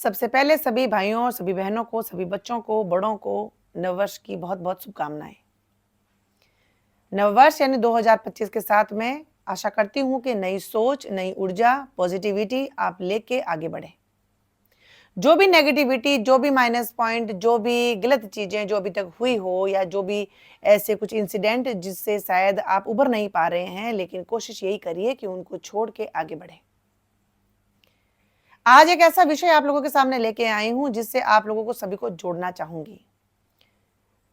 सबसे पहले सभी भाइयों और सभी बहनों को, सभी बच्चों को, बड़ों को नववर्ष की बहुत-बहुत शुभकामनाएँ। नववर्ष यानी 2025 के साथ मैं आशा करती हूँ कि नई सोच, नई ऊर्जा, पॉजिटिविटी आप लेके आगे बढ़ें। जो भी नेगेटिविटी, जो भी माइनस पॉइंट, जो भी गलत चीज़ें जो अभी तक हुई हो या जो भी ऐसे कुछ इंसिडेंट जिससे शायद आप उभर नहीं पा रहे हैं, लेकिन कोशिश यही करिए कि उनको छोड़ के आगे बढ़ें। आज एक ऐसा विषय आप लोगों के सामने लेके आई हूँ जिससे आप लोगों को सभी को जोड़ना चाहूँगी।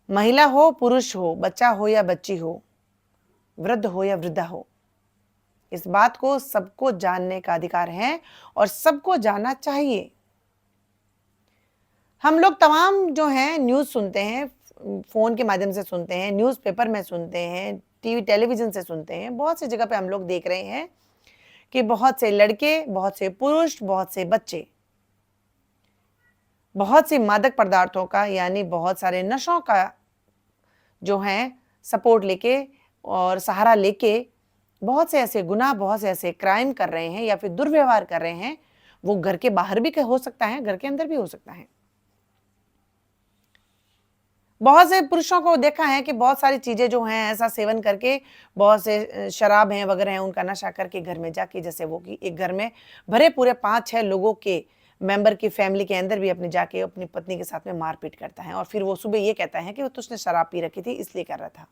महिला हो, पुरुष हो, बच्चा हो या बच्ची हो, वृद्ध हो या वृद्धा हो, इस बात को सबको जानने का अधिकार है और सबको जानना चाहिए। हम लोग तमाम जो हैं न्यूज़ सुनते हैं, फ़ोन के माध्यम से सुनते हैं, न्यूज़पेपर में सुनते हैं, टीवी, टेलीविज़न से सुनते हैं, बहुत सी जगह पे हम लोग देख रहे हैं कि बहुत से लड़के, बहुत से पुरुष, बहुत से बच्चे, बहुत सी मादक पदार्थों का यानी बहुत सारे नशों का जो है सपोर्ट लेके और सहारा लेके बहुत से ऐसे गुनाह, बहुत से ऐसे क्राइम कर रहे हैं या फिर दुर्व्यवहार कर रहे हैं। वो घर के बाहर भी हो सकता है, घर के अंदर भी हो सकता है। बहुत से पुरुषों को देखा है कि बहुत सारी चीज़ें जो हैं ऐसा सेवन करके, बहुत से शराब हैं वगैरह हैं, उनका नशा करके घर में जाके जैसे वो कि एक घर में भरे पूरे 5-6 लोगों के मेंबर की फैमिली के अंदर भी अपने जाके अपनी पत्नी के साथ में मारपीट करता है और फिर वो सुबह ये कहता है कि वो तुझने शराब पी रखी थी इसलिए कर रहा था।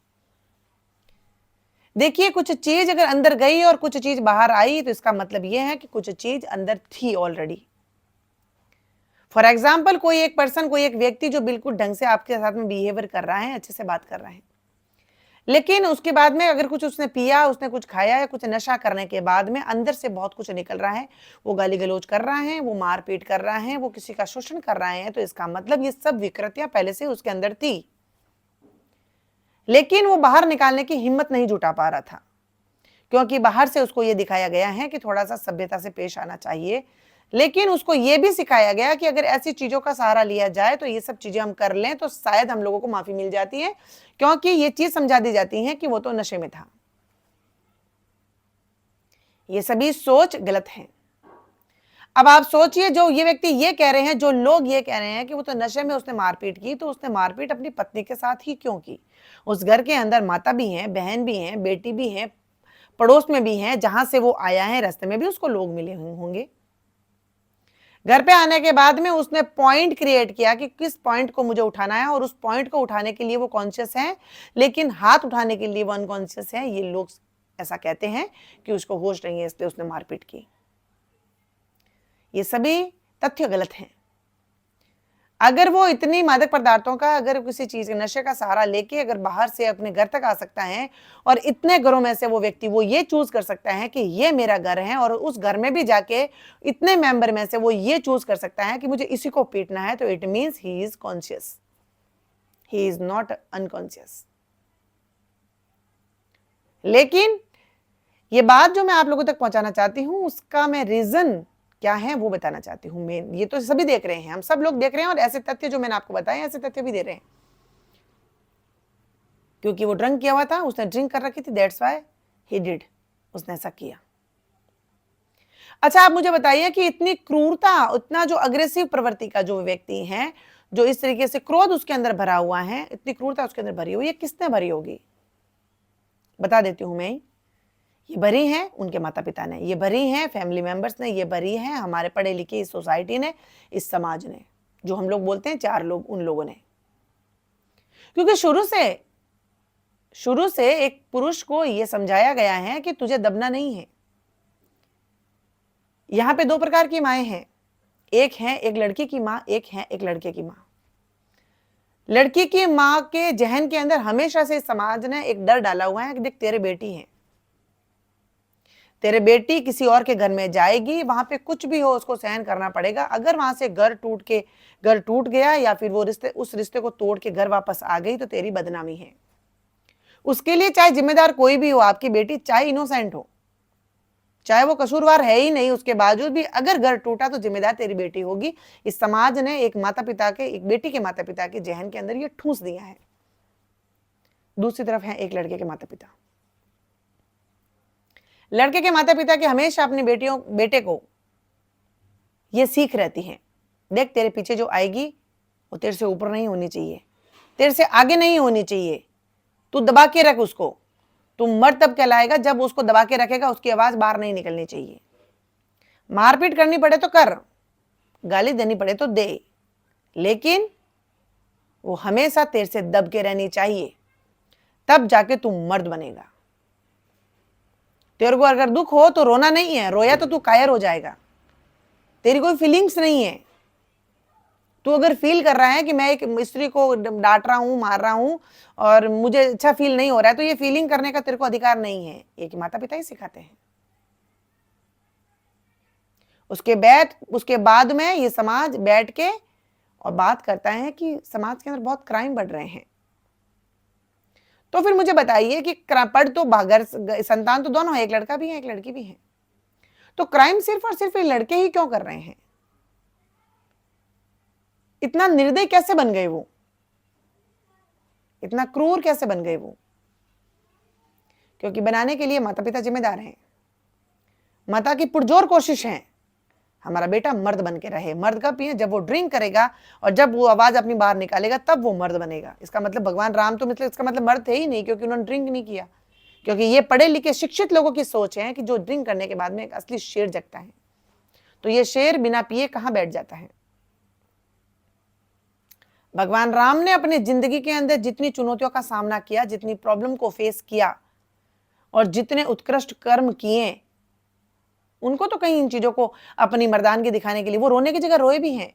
देखिए, कुछ चीज़ अगर अंदर गई और कुछ चीज़ बाहर आई तो इसका मतलब ये है कि कुछ चीज़ अंदर थी ऑलरेडी। फॉर एग्जाम्पल कोई एक पर्सन, कोई एक व्यक्ति जो बिल्कुल ढंग से आपके साथ में बिहेवियर कर रहा है, अच्छे से बात कर रहा है, लेकिन उसके बाद में अगर कुछ उसने पिया, उसने कुछ खाया या कुछ नशा करने के बाद में अंदर से बहुत कुछ निकल रहा है, वो गाली गलौज कर रहा है, वो मारपीट कर रहा है, वो किसी का शोषण कर रहा है, तो इसका मतलब ये सब विकृतियां पहले से उसके अंदर थी, लेकिन वो बाहर निकालने की हिम्मत नहीं जुटा पा रहा था, क्योंकि बाहर से उसको ये दिखाया गया है कि थोड़ा सा सभ्यता से पेश आना चाहिए, लेकिन उसको ये भी सिखाया गया कि अगर ऐसी चीजों का सहारा लिया जाए तो ये सब चीजें हम कर लें तो शायद हम लोगों को माफी मिल जाती है, क्योंकि ये चीज समझा दी जाती है कि वो तो नशे में था। ये सभी सोच गलत है। अब आप सोचिए, जो ये व्यक्ति ये कह रहे हैं, जो लोग ये कह रहे हैं कि वो तो नशे में उसने मारपीट की, तो उसने मारपीट अपनी पत्नी के साथ ही क्यों की? उस घर के अंदर माता भी हैं, बहन भी हैं, बेटी भी हैं, पड़ोस में भी हैं, जहां से वो आया है रास्ते में भी उसको लोग मिले होंगे। घर पे आने के बाद में उसने पॉइंट क्रिएट किया कि किस पॉइंट को मुझे उठाना है और उस पॉइंट को उठाने के लिए वो कॉन्शियस है, लेकिन हाथ उठाने के लिए वो अनकॉन्शियस है। ये लोग ऐसा कहते हैं कि उसको होश नहीं है, इसलिए उसने मारपीट की। ये सभी तथ्य गलत हैं। अगर वो इतनी मादक पदार्थों का, अगर किसी चीज नशे का सहारा लेके अगर बाहर से अपने घर तक आ सकता है और इतने घरों में से वो व्यक्ति वो ये चूज कर सकता है कि ये मेरा घर है, और उस घर में भी जाके इतने मेंबर में से वो ये चूज कर सकता है कि मुझे इसी को पीटना है, तो it means he is conscious, he is not unconscious. लेकिन ये बात जो मैं आप लोगों तक पहुंचाना चाहती हूं, उसका मैं रीजन क्या है वो बताना चाहती हूँ। मैं ये तो सभी देख रहे हैं, हम सब लोग देख रहे हैं, और ऐसे तथ्य जो मैंने आपको बताए ऐसे तथ्य भी दे रहे हैं, क्योंकि वो ड्रिंक किया हुआ था, उसने ड्रिंक कर रखी थी, दैट्स व्हाई ही डिड, उसने ऐसा किया। अच्छा, आप मुझे बताइए कि इतनी क्रूरता, इतना जो अग्रेसिव प्रवृत्ति का जो व्यक्ति है, जो इस तरीके से क्रोध उसके अंदर भरा हुआ है, इतनी क्रूरता उसके अंदर भरी हुई है, किसने भरी होगी? बता देती हूं मैं। ये भरी है उनके माता पिता ने, ये भरी है फैमिली मेंबर्स ने, ये भरी है हमारे पढ़े लिखे इस सोसाइटी ने, इस समाज ने, जो हम लोग बोलते हैं 4 लोग, उन लोगों ने। क्योंकि शुरू से एक पुरुष को यह समझाया गया है कि तुझे दबना नहीं है। यहां पे 2 प्रकार की माएं हैं, एक है एक लड़की की मां, एक है एक लड़के की मां। लड़की की मां के जहन के अंदर हमेशा से समाज ने एक डर डाला हुआ है कि देख तेरे बेटी है, तेरे बेटी किसी और के घर में जाएगी, वहां पे कुछ भी हो उसको सहन करना पड़ेगा। अगर वहां से घर टूट गया या फिर वो उस रिश्ते को तोड़ के घर वापस आ गई तो तेरी बदनामी है। उसके लिए चाहे जिम्मेदार कोई भी हो, आपकी बेटी चाहे इनोसेंट हो, चाहे वो कसूरवार है ही नहीं, उसके बावजूद भी अगर घर टूटा तो जिम्मेदार तेरी बेटी होगी। इस समाज ने एक बेटी के माता पिता के जहन के अंदर ये ठूंस दिया है। दूसरी तरफ है एक लड़के के माता पिता। लड़के के माता पिता के हमेशा अपनी बेटे को ये सीख रहती है देख तेरे पीछे जो आएगी वो तेरे से ऊपर नहीं होनी चाहिए, तेरे से आगे नहीं होनी चाहिए, तू दबा के रख उसको। तू मर्द तब कहलाएगा जब उसको दबा के रखेगा, उसकी आवाज बाहर नहीं निकलनी चाहिए। मारपीट करनी पड़े तो कर, गाली देनी पड़े तो दे, लेकिन वो हमेशा तेरे से दब के रहनी चाहिए, तब जाके तू मर्द बनेगा। तेरे को अगर दुख हो तो रोना नहीं है, रोया तो तू कायर हो जाएगा। तेरी कोई फीलिंग्स नहीं है। तू अगर फील कर रहा है कि मैं एक स्त्री को डांट रहा हूं, मार रहा हूं और मुझे अच्छा फील नहीं हो रहा है, तो ये फीलिंग करने का तेरे को अधिकार नहीं है। ये कि माता पिता ही सिखाते हैं। उसके बाद में ये समाज बैठ के और बात करता है कि समाज के अंदर बहुत क्राइम बढ़ रहे हैं। तो फिर मुझे बताइए कि पढ़ तो घर संतान तो दोनों है, एक लड़का भी है एक लड़की भी है, तो क्राइम सिर्फ और सिर्फ ये लड़के ही क्यों कर रहे हैं? इतना निर्दयी कैसे बन गए वो? इतना क्रूर कैसे बन गए वो? क्योंकि बनाने के लिए माता पिता जिम्मेदार हैं। माता की पुरजोर कोशिश है हमारा बेटा मर्द बन के रहे। मर्द कब है? जब वो ड्रिंक करेगा और जब वो आवाज अपनी बाहर निकालेगा तब वो मर्द बनेगा। इसका मतलब भगवान राम तो मतलब इसका मतलब मर्द थे ही नहीं, क्योंकि उन्होंने ड्रिंक नहीं किया। क्योंकि ये पढ़े लिखे शिक्षित लोगों की सोच है कि जो ड्रिंक करने के बाद में एक असली शेर जगता है, तो ये शेर बिना पिए कहां बैठ जाता है। भगवान राम ने अपनी जिंदगी के अंदर जितनी चुनौतियों का सामना किया, जितनी प्रॉब्लम को फेस किया और जितने उत्कृष्ट कर्म किए, उनको तो कहीं इन चीजों को अपनी मर्दानगी दिखाने के लिए वो रोने की जगह रोए भी हैं,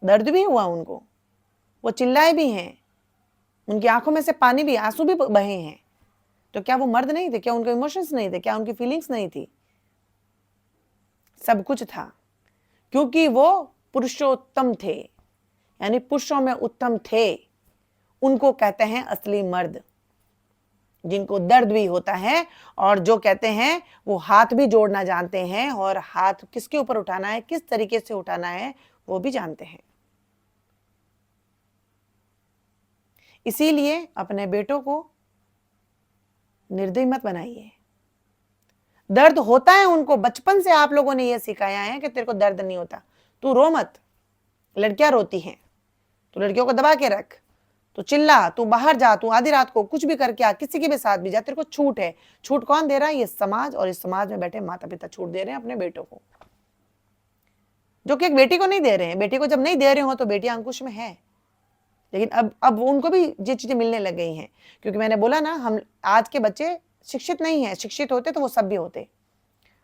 दर्द भी हुआ उनको, वो चिल्लाए भी हैं, उनकी आंखों में से पानी भी, आंसू भी बहे हैं। तो क्या वो मर्द नहीं थे? क्या उनके इमोशंस नहीं थे? क्या उनकी फीलिंग्स नहीं थी? सब कुछ था, क्योंकि वो पुरुषोत्तम थे, यानी पुरुषों में उत्तम थे। उनको कहते हैं असली मर्द, जिनको दर्द भी होता है और जो कहते हैं वो हाथ भी जोड़ना जानते हैं, और हाथ किसके ऊपर उठाना है, किस तरीके से उठाना है, वो भी जानते हैं। इसीलिए अपने बेटों को निर्दयी मत बनाइए। दर्द होता है उनको, बचपन से आप लोगों ने यह सिखाया है कि तेरे को दर्द नहीं होता, तू रो मत। लड़कियां रोती हैं तो लड़कियों को दबा के रख, तू चिल्ला, तू बाहर जा, तू आधी रात को कुछ भी करके आ, किसी के भी साथ भी जा, तेरे को छूट है। छूट कौन दे रहा है? ये समाज, और इस समाज में बैठे माता पिता छूट दे रहे हैं अपने बेटों को, जो कि एक बेटी को नहीं दे रहे हैं। बेटी को जब नहीं दे रहे हो तो बेटी अंकुश में है, लेकिन अब उनको भी ये चीजें मिलने लग गई हैं। क्योंकि मैंने बोला ना, हम आज के बच्चे शिक्षित नहीं है। शिक्षित होते तो वो सभ्य होते,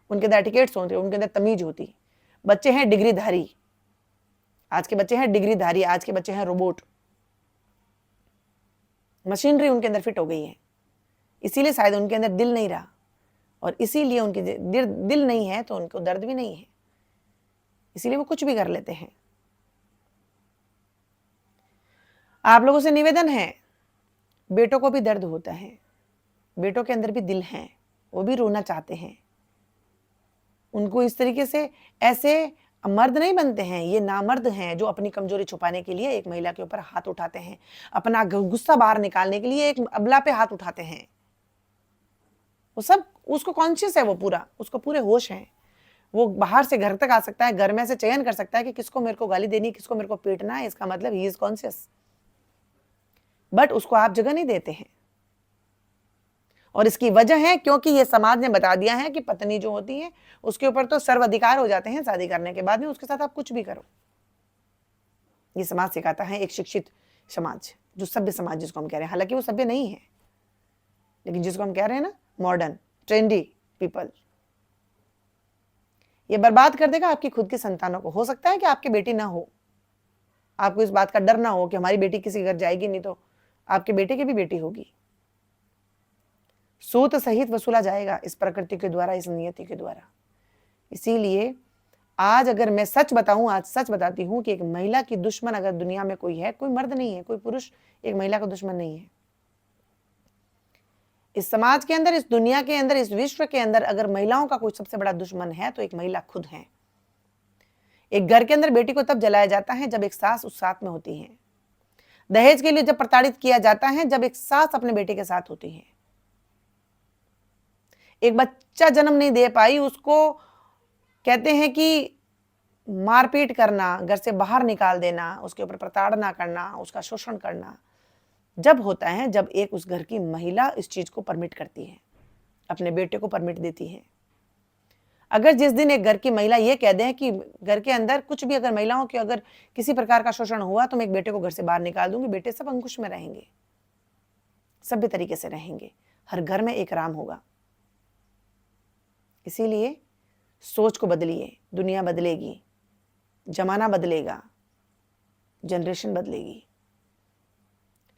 उनके अंदर एटिकेट्स होते, उनके अंदर तमीज होती। बच्चे हैं डिग्रीधारी, आज के बच्चे हैं डिग्रीधारी, आज के बच्चे हैं रोबोट, मशीनरी उनके अंदर फिट हो गई है। इसीलिए शायद उनके अंदर दिल नहीं रहा, और इसीलिए उनके दिल नहीं है तो उनको दर्द भी नहीं है, इसीलिए वो कुछ भी कर लेते हैं। आप लोगों से निवेदन है, बेटों को भी दर्द होता है, बेटों के अंदर भी दिल है, वो भी रोना चाहते हैं। उनको इस तरीके से ऐसे मर्द नहीं बनते हैं, ये नामर्द हैं जो अपनी कमजोरी छुपाने के लिए एक महिला के ऊपर हाथ उठाते हैं, अपना गुस्सा बाहर निकालने के लिए एक अबला पे हाथ उठाते हैं। वो सब उसको कॉन्शियस है, वो पूरा, उसको पूरे होश हैं। वो बाहर से घर तक आ सकता है, घर में से चयन कर सकता है कि किसको मेरे को गाली देनी, किसको मेरे को पीटना है। इसका मतलब ही इज कॉन्शियस, बट उसको आप जगह नहीं देते हैं। और इसकी वजह है क्योंकि ये समाज ने बता दिया है कि पत्नी जो होती है उसके ऊपर तो सर्व अधिकार हो जाते हैं शादी करने के बाद में, उसके साथ आप कुछ भी करो। ये समाज सिखाता है, एक शिक्षित समाज, जो सभ्य समाज जिसको हम कह रहे हैं। हालांकि वो सभ्य नहीं है, लेकिन जिसको हम कह रहे हैं ना मॉडर्न ट्रेंडी पीपल, ये बर्बाद कर देगा आपकी खुद की संतानों को। हो सकता है कि आपकी बेटी ना हो, आपको इस बात का डर ना हो कि हमारी बेटी किसी घर जाएगी नहीं तो आपके बेटे की भी बेटी होगी। सूत सहित वसूला जाएगा इस प्रकृति के द्वारा, इस नियति के द्वारा। इसीलिए आज अगर मैं सच बताऊं, आज सच बताती हूं कि एक महिला की दुश्मन अगर दुनिया में कोई है, कोई मर्द नहीं है, कोई पुरुष एक महिला का दुश्मन नहीं है। इस समाज के अंदर, इस दुनिया के अंदर, इस विश्व के अंदर अगर महिलाओं का कोई सबसे बड़ा दुश्मन है तो एक महिला खुद है। एक घर के अंदर बेटी को तब जलाया जाता है जब एक सास उस साथ में होती है। दहेज के लिए जब प्रताड़ित किया जाता है जब एक सास अपने बेटे के साथ होती है। एक बच्चा जन्म नहीं दे पाई, उसको कहते हैं कि मारपीट करना, घर से बाहर निकाल देना, उसके ऊपर प्रताड़ना करना, उसका शोषण करना जब होता है जब एक उस घर की महिला इस चीज को परमिट करती है, अपने बेटे को परमिट देती है। अगर जिस दिन एक घर की महिला ये कह दे कि घर के अंदर कुछ भी अगर महिलाओं के अगर किसी प्रकार का शोषण हुआ तो मैं एक बेटे को घर से बाहर निकाल दूंगी, बेटे सब अंकुश में रहेंगे, सभ्य तरीके से रहेंगे, हर घर में एक राम होगा। इसीलिए सोच को बदलिए, दुनिया बदलेगी, जमाना बदलेगा, जनरेशन बदलेगी।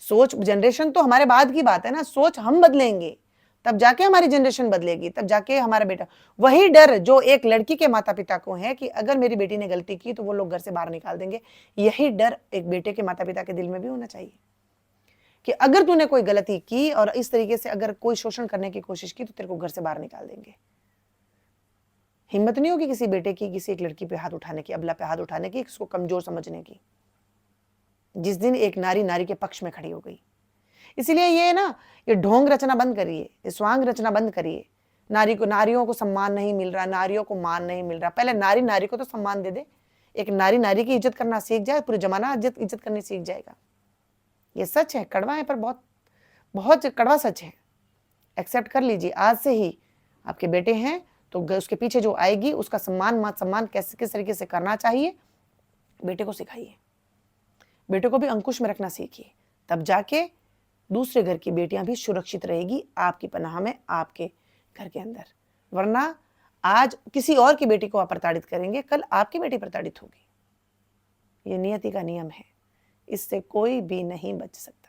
सोच, जनरेशन तो हमारे बाद की बात है ना, सोच हम बदलेंगे तब जाके हमारी जनरेशन बदलेगी, तब जाके हमारा बेटा। वही डर जो एक लड़की के माता पिता को है कि अगर मेरी बेटी ने गलती की तो वो लोग घर से बाहर निकाल देंगे, यही डर एक बेटे के माता पिता के दिल में भी होना चाहिए कि अगर तूने कोई गलती की और इस तरीके से अगर कोई शोषण करने की कोशिश की तो तेरे को घर से बाहर निकाल देंगे। हिम्मत नहीं होगी किसी बेटे की किसी एक लड़की पे हाथ उठाने की, अबला पे हाथ उठाने की, इसको कमजोर समझने की, जिस दिन एक नारी नारी के पक्ष में खड़ी हो गई। इसीलिए ये ढोंग रचना बंद करिए, ये स्वांग रचना बंद करिए। नारियों को सम्मान नहीं मिल रहा, नारियों को मान नहीं मिल रहा। पहले नारी नारी को तो सम्मान दे दे, एक नारी नारी की इज्जत करना सीख जाए, पूरी जमाना इज्जत करनी सीख जाएगा। ये सच है, कड़वा है पर बहुत बहुत कड़वा सच है। एक्सेप्ट कर लीजिए, आज से ही आपके बेटे हैं तो उसके पीछे जो आएगी उसका सम्मान किस तरीके से करना चाहिए, बेटे को सिखाइए, बेटे को भी अंकुश में रखना सीखिए, तब जाके दूसरे घर की बेटियां भी सुरक्षित रहेगी आपकी पनाह में, आपके घर के अंदर। वरना आज किसी और की बेटी को आप प्रताड़ित करेंगे, कल आपकी बेटी प्रताड़ित होगी। ये नियति का नियम है, इससे कोई भी नहीं बच सकता।